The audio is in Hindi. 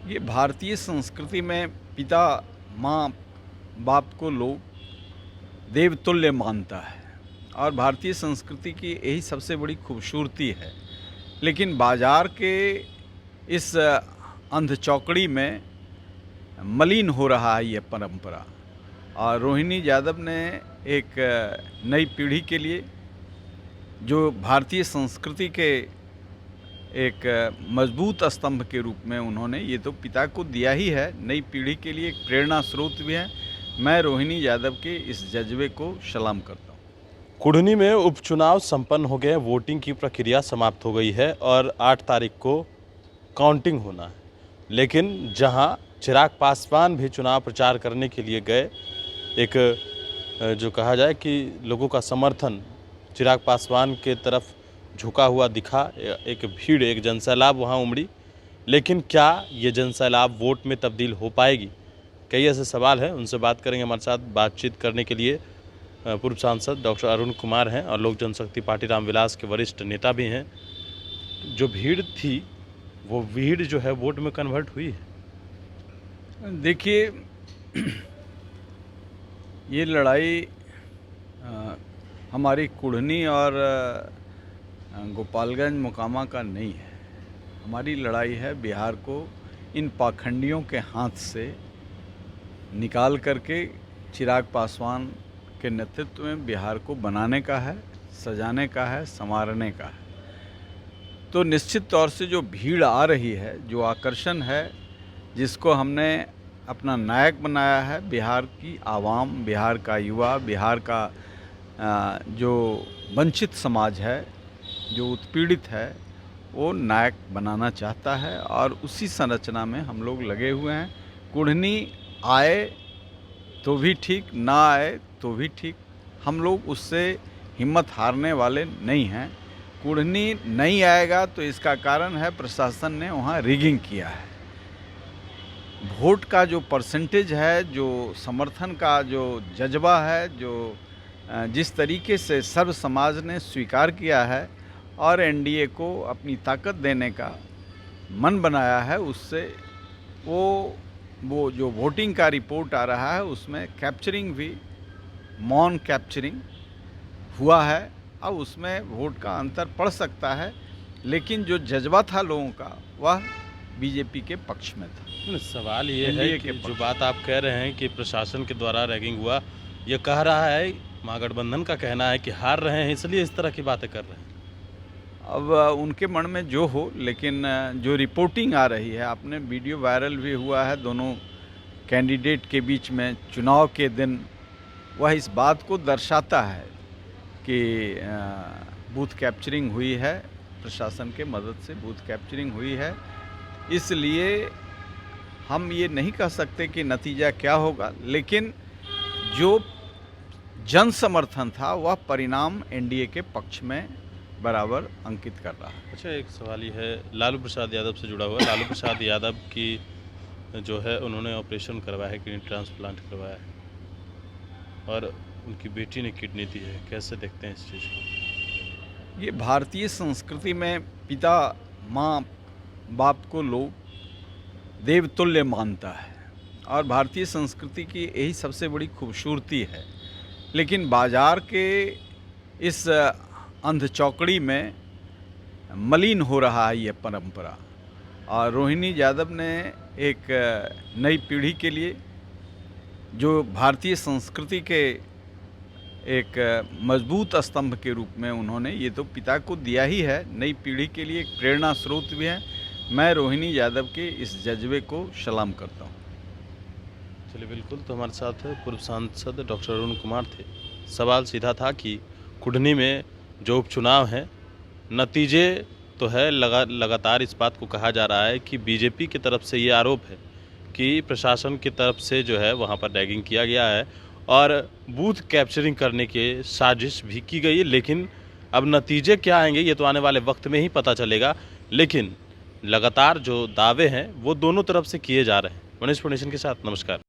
ये भारतीय संस्कृति में पिता माँ बाप को लोग देवतुल्य मानता है और भारतीय संस्कृति की यही सबसे बड़ी खूबसूरती है। लेकिन बाज़ार के इस अंधचौकड़ी में मलिन हो रहा है ये परंपरा। और रोहिणी यादव ने एक नई पीढ़ी के लिए जो भारतीय संस्कृति के एक मजबूत स्तंभ के रूप में उन्होंने ये तो पिता को दिया ही है, नई पीढ़ी के लिए एक प्रेरणा स्रोत भी है। मैं रोहिणी यादव के इस जज्बे को सलाम करता हूँ। कुढ़नी में उपचुनाव संपन्न हो गए, वोटिंग की प्रक्रिया समाप्त हो गई है और 8 तारीख को काउंटिंग होना है। लेकिन जहां चिराग पासवान भी चुनाव प्रचार करने के लिए गए, एक जो कहा जाए कि लोगों का समर्थन चिराग पासवान के तरफ झुका हुआ दिखा, एक भीड़, एक जनसैलाब वहां उमड़ी। लेकिन क्या ये जनसैलाब वोट में तब्दील हो पाएगी? कई ऐसे सवाल हैं, उनसे बात करेंगे। हमारे साथ बातचीत करने के लिए पूर्व सांसद डॉक्टर अरुण कुमार हैं और लोक जनशक्ति पार्टी रामविलास के वरिष्ठ नेता भी हैं। जो भीड़ थी वो भीड़ जो है वोट में कन्वर्ट हुई है। देखिए, ये लड़ाई हमारी कुढ़नी और गोपालगंज मोकामा का नहीं है। हमारी लड़ाई है बिहार को इन पाखंडियों के हाथ से निकाल करके चिराग पासवान के नेतृत्व में बिहार को बनाने का है, सजाने का है, संवारने का है। तो निश्चित तौर से जो भीड़ आ रही है, जो आकर्षण है, जिसको हमने अपना नायक बनाया है, बिहार की आवाम, बिहार का युवा, बिहार का जो वंचित समाज है, जो उत्पीड़ित है, वो नायक बनाना चाहता है और उसी संरचना में हम लोग लगे हुए हैं। कुढ़नी आए तो भी ठीक, ना आए तो भी ठीक, हम लोग उससे हिम्मत हारने वाले नहीं हैं। कुढ़नी नहीं आएगा तो इसका कारण है प्रशासन ने वहाँ रिगिंग किया है। वोट का जो परसेंटेज है, जो समर्थन का जो जज्बा है, जो जिस तरीके से सर्व समाज ने स्वीकार किया है और एनडीए को अपनी ताकत देने का मन बनाया है, उससे वो जो वोटिंग का रिपोर्ट आ रहा है उसमें कैप्चरिंग भी, मौन कैप्चरिंग हुआ है। अब उसमें वोट का अंतर पड़ सकता है, लेकिन जो जज्बा था लोगों का वह बीजेपी के पक्ष में था। सवाल ये है कि जो बात आप कह रहे हैं कि प्रशासन के द्वारा रैगिंग हुआ, ये कह रहा है, महागठबंधन का कहना है कि हार रहे हैं इसलिए इस तरह की बातें कर रहे हैं। अब उनके मन में जो हो, लेकिन जो रिपोर्टिंग आ रही है, आपने वीडियो वायरल भी हुआ है दोनों कैंडिडेट के बीच में चुनाव के दिन, वह इस बात को दर्शाता है कि बूथ कैप्चरिंग हुई है, प्रशासन के मदद से बूथ कैप्चरिंग हुई है। इसलिए हम ये नहीं कह सकते कि नतीजा क्या होगा, लेकिन जो जन समर्थन था वह परिणाम एनडीए के पक्ष में बराबर अंकित कर रहा है। अच्छा, एक सवाल ये है, लालू प्रसाद यादव से जुड़ा हुआ है। लालू प्रसाद यादव की जो है उन्होंने ऑपरेशन करवाया है, किडनी ट्रांसप्लांट करवाया है और उनकी बेटी ने किडनी दी है। कैसे देखते हैं इस चीज़ को? ये भारतीय संस्कृति में पिता माँ बाप को लोग देवतुल्य मानता है और भारतीय संस्कृति की यही सबसे बड़ी खूबसूरती है। लेकिन बाज़ार के इस अंधचौकड़ी में मलिन हो रहा है ये परंपरा। और रोहिणी यादव ने एक नई पीढ़ी के लिए जो भारतीय संस्कृति के एक मजबूत स्तंभ के रूप में उन्होंने ये तो पिता को दिया ही है, नई पीढ़ी के लिए एक प्रेरणा स्रोत भी है। मैं रोहिणी यादव के इस जज्बे को सलाम करता हूँ। चलिए, बिल्कुल। तो हमारे साथ पूर्व सांसद डॉक्टर अरुण कुमार थे। सवाल सीधा था कि कुढ़नी में जो उपचुनाव हैं, नतीजे तो है, लगातार इस बात को कहा जा रहा है कि बीजेपी की तरफ से ये आरोप है कि प्रशासन की तरफ से जो है वहाँ पर रैगिंग किया गया है और बूथ कैप्चरिंग करने की साजिश भी की गई है। लेकिन अब नतीजे क्या आएंगे ये तो आने वाले वक्त में ही पता चलेगा। लेकिन लगातार जो दावे हैं वो दोनों तरफ से किए जा रहे हैं। मनीष फोनेशन के साथ, नमस्कार।